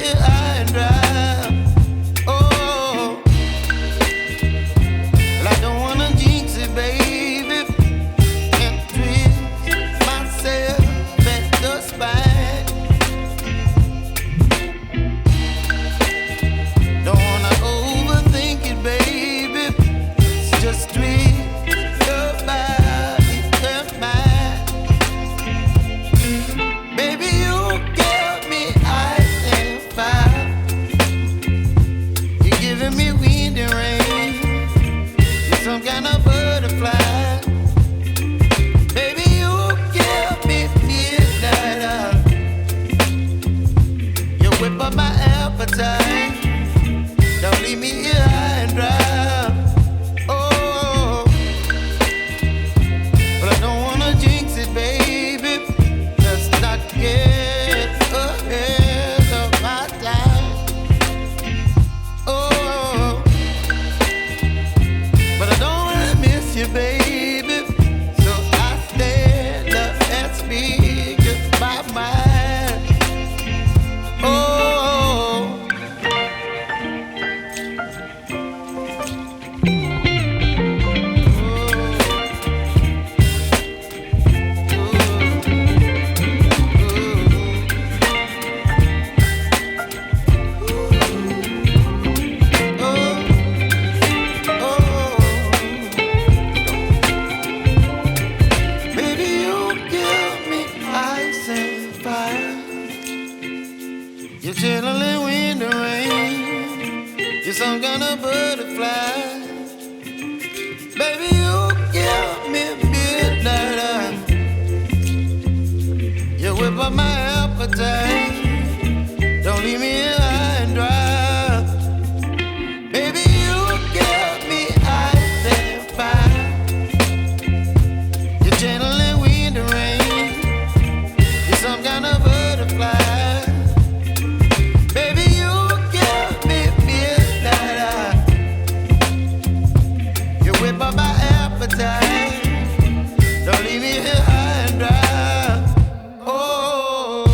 here high and dry. Oh, well, I don't wanna jinx it, baby, and twist myself at the spine. Don't wanna overthink it, baby. It's just twist your body and mine. Baby, you give me ice and fire. You're giving me wind and rain. You're some kind of butterfly. Baby, you give me midnight. You whip up my appetite. Don't leave me here high and dry. Oh, but I don't wanna jinx it, baby. Let's not get ahead of my time. Oh, but I don't wanna miss you, baby. So I stand up and speak just my mind. Oh. Baby, you give me ice and fire. You're chilling wind and rain. You're some kind of butterfly. Baby, you give me midnight. You whip up my appetite. Don't leave me here high and dry. Baby, you give me ice and fire. You're channeling wind and rain. You're some kind of butterfly. Baby, you give me midnight. You whip up my appetite. Don't leave me here high and dry. Oh.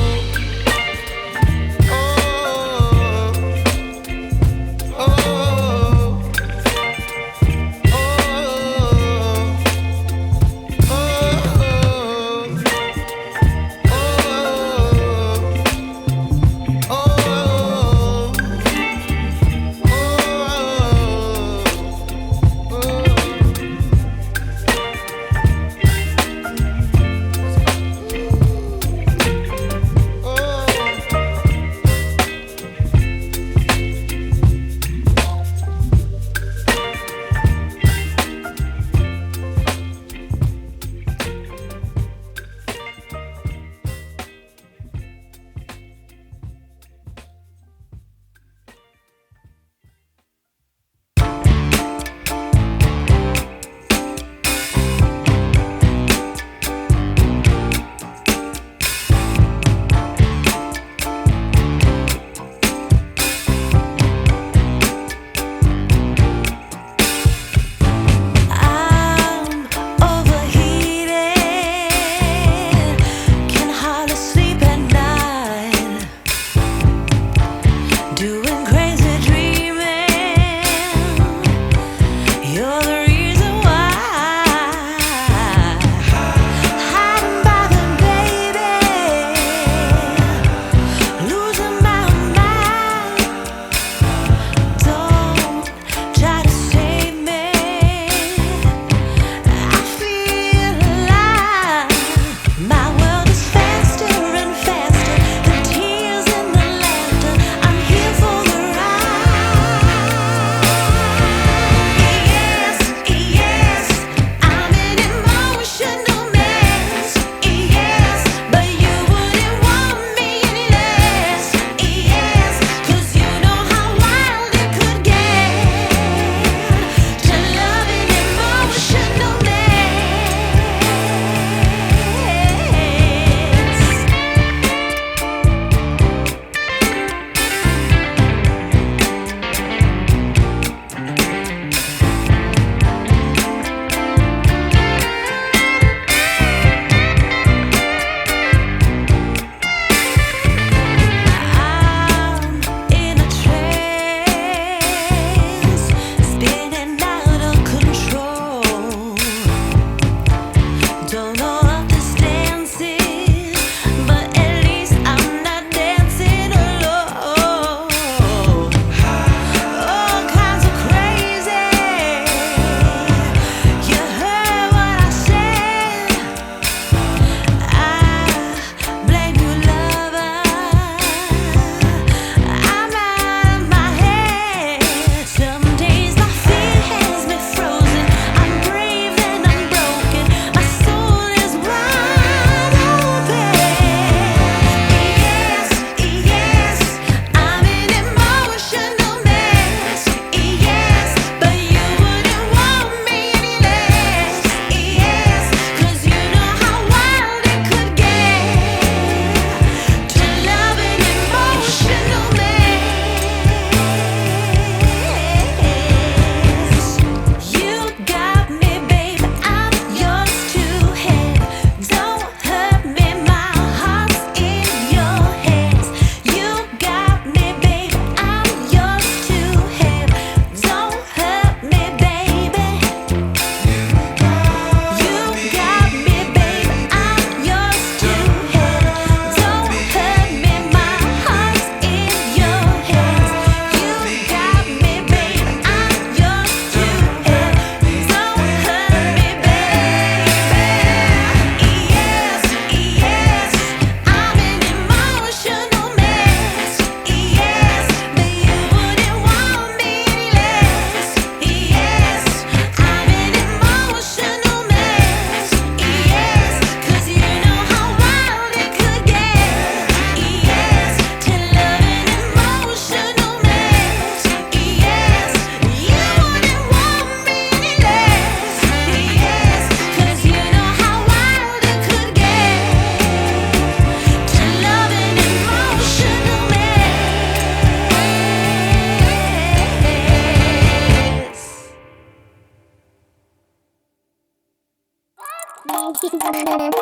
Visting.